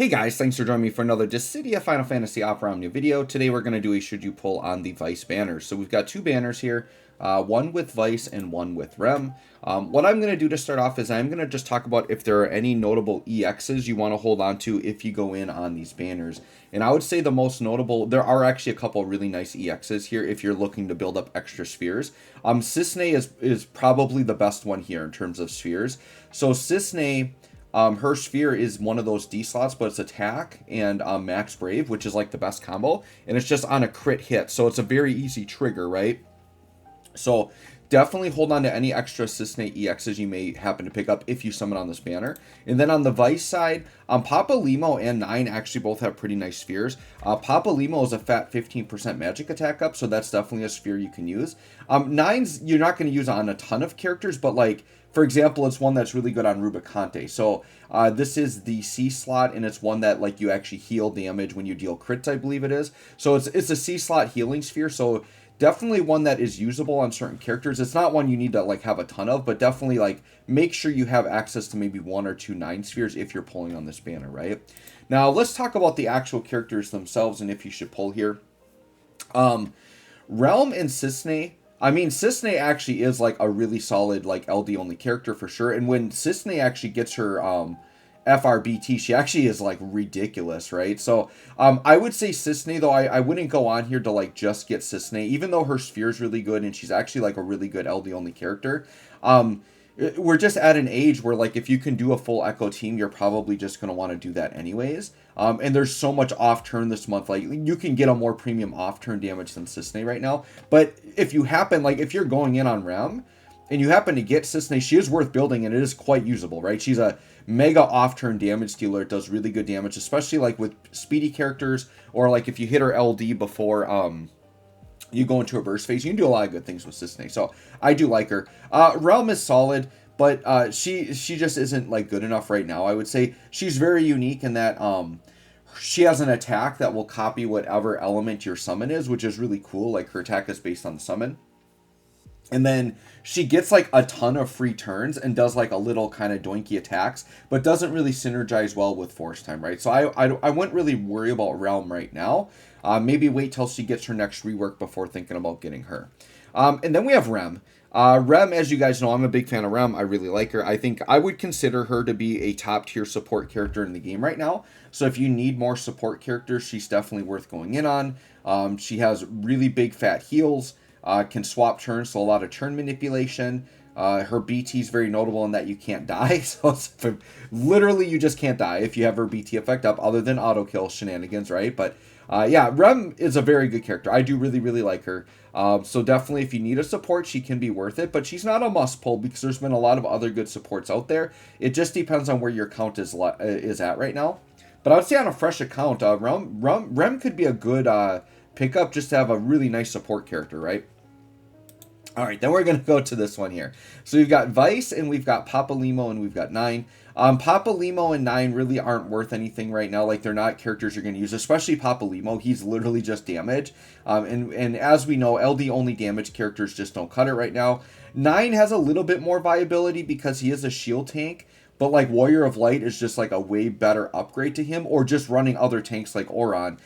Hey guys, thanks for joining me for another Dissidia Final Fantasy Opera Omnia video. Today we're going to do a Should You Pull on the Weiss banners. So we've got two banners here, one with Weiss and one with Rem. What I'm going to do to start off is I'm going to just talk about if there are any notable EXs you want to hold on to if you go in on these banners. And I would say the most notable, there are actually a couple really nice EXs here if you're looking to build up extra spheres. Cissnei is probably the best one here in terms of spheres. So Cissnei... her sphere is one of those D slots, but it's attack and max brave, which is like the best combo, and it's just on a crit hit, so it's a very easy trigger, right? So definitely hold on to any extra Cissnei EXs you may happen to pick up if you summon on this banner. And then on the Weiss side, Papa Limo and 9 actually both have pretty nice spheres. Papa Limo is a fat 15% magic attack up, so that's definitely a sphere you can use. 9's you're not going to use on a ton of characters, but like, for example, it's one that's really good on Rubicante. So this is the C slot, and it's one that like you actually heal damage when you deal crits, I believe it is. So it's a C slot healing sphere. So definitely one that is usable on certain characters. It's not one you need to like have a ton of, but definitely like make sure you have access to maybe 1 or 2 9 spheres if you're pulling on this banner, right? Now let's talk about the actual characters themselves and if you should pull here. Realm and Cissnei. I mean, Cissnei actually is like a really solid like LD only character for sure. And when Cissnei actually gets her FRBT, she actually is like ridiculous, right? So I would say Cissnei, though I wouldn't go on here to like just get Cissnei, even though her sphere is really good and she's actually like a really good LD only character. We're just at an age where like if you can do a full Echo team, you're probably just going to want to do that anyways. And there's so much off turn this month, like you can get a more premium off turn damage than Cissnei right now. But if you happen, like if you're going in on Rem and you happen to get Cissnei, she is worth building and it is quite usable, right? She's a mega off turn damage dealer. It does really good damage, especially like with speedy characters, or like if you hit her LD before you go into a burst phase, you can do a lot of good things with Cissnei. So I do like her. Realm is solid, but she just isn't like good enough right now. I would say she's very unique in that she has an attack that will copy whatever element your summon is, which is really cool. Like her attack is based on the summon. And then she gets like a ton of free turns and does like a little kind of doinky attacks, but doesn't really synergize well with Force Time, right? So I wouldn't really worry about Realm right now. Maybe wait till she gets her next rework before thinking about getting her. And then we have Rem. Rem, as you guys know, I'm a big fan of Rem. I really like her. I think I would consider her to be a top tier support character in the game right now. So if you need more support characters, she's definitely worth going in on. She has really big fat heals. Can swap turns, so a lot of turn manipulation. Her BT is very notable in that you can't die. So literally you just can't die if you have her BT effect up, other than auto kill shenanigans, right? But yeah, Rem is a very good character. I do really, really like her. So definitely if you need a support, she can be worth it. But she's not a must pull because there's been a lot of other good supports out there. It just depends on where your count is at right now. But I would say on a fresh account, Rem could be a good pickup just to have a really nice support character, right? All right, then we're going to go to this one here. So we've got Weiss and we've got Papa Limo and we've got 9. Papa Limo and 9 really aren't worth anything right now. Like, they're not characters you're going to use, especially Papa Limo. He's literally just damage. And as we know, LD only damage characters just don't cut it right now. 9 has a little bit more viability because he is a shield tank. But like Warrior of Light is just like a way better upgrade to him, or just running other tanks like Auron.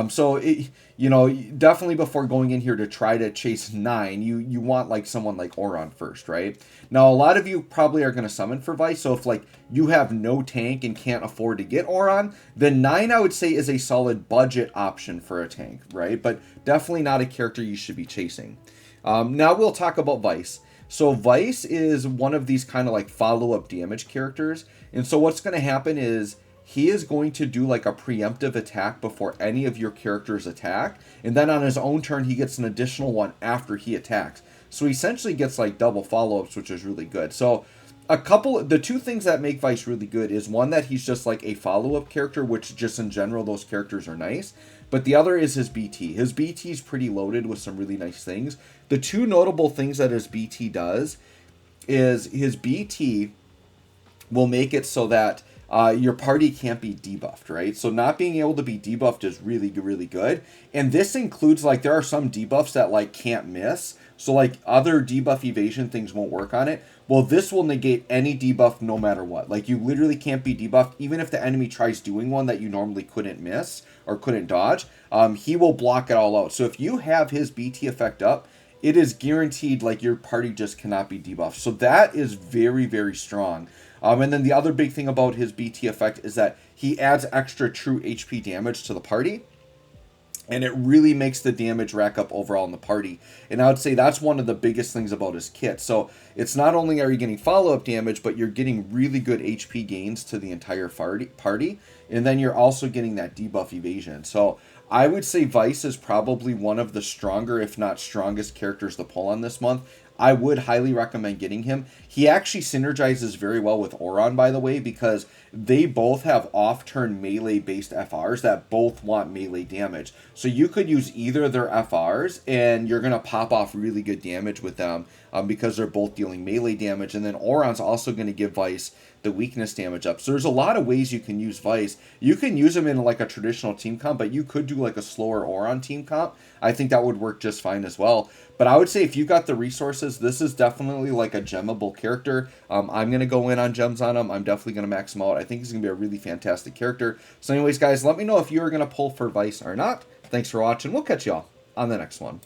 So definitely before going in here to try to chase 9, you want like someone like Auron first, right? Now a lot of you probably are going to summon for Weiss, so if like you have no tank and can't afford to get Auron, then 9 I would say is a solid budget option for a tank, right? But definitely not a character you should be chasing. Now we'll talk about Weiss. So Weiss is one of these kind of like follow-up damage characters. And so what's going to happen is he is going to do like a preemptive attack before any of your characters attack. And then on his own turn, he gets an additional one after he attacks. So he essentially gets like double follow-ups, which is really good. So the two things that make Weiss really good is one, that he's just like a follow-up character, which just in general, those characters are nice. But the other is his BT. His BT is pretty loaded with some really nice things. The two notable things that his BT does is his BT will make it so that your party can't be debuffed, right? So not being able to be debuffed is really, really good. And this includes, like, there are some debuffs that, like, can't miss. So like other debuff evasion things won't work on it. Well, this will negate any debuff no matter what. Like you literally can't be debuffed even if the enemy tries doing one that you normally couldn't miss or couldn't dodge. He will block it all out. So if you have his BT effect up, it is guaranteed like your party just cannot be debuffed. So that is very, very strong. And then the other big thing about his BT effect is that he adds extra true HP damage to the party. And it really makes the damage rack up overall in the party. And I would say that's one of the biggest things about his kit. So it's not only are you getting follow-up damage, but you're getting really good HP gains to the entire party. And then you're also getting that debuff evasion. So I would say Weiss is probably one of the stronger, if not strongest characters to pull on this month. I would highly recommend getting him. He actually synergizes very well with Auron, by the way, because they both have off-turn melee-based FRs that both want melee damage. So you could use either of their FRs, and you're going to pop off really good damage with them because they're both dealing melee damage. And then Auron's also going to give Weiss the weakness damage up. So there's a lot of ways you can use Weiss. You can use him in like a traditional team comp, but you could do like a slower Auron team comp. I think that would work just fine as well. But I would say if you got the resources, this is definitely like a gemmable character. I'm going to go in on gems on him. I'm definitely going to max him out. I think he's going to be a really fantastic character. So anyways, guys, let me know if you are going to pull for Weiss or not. Thanks for watching. We'll catch y'all on the next one.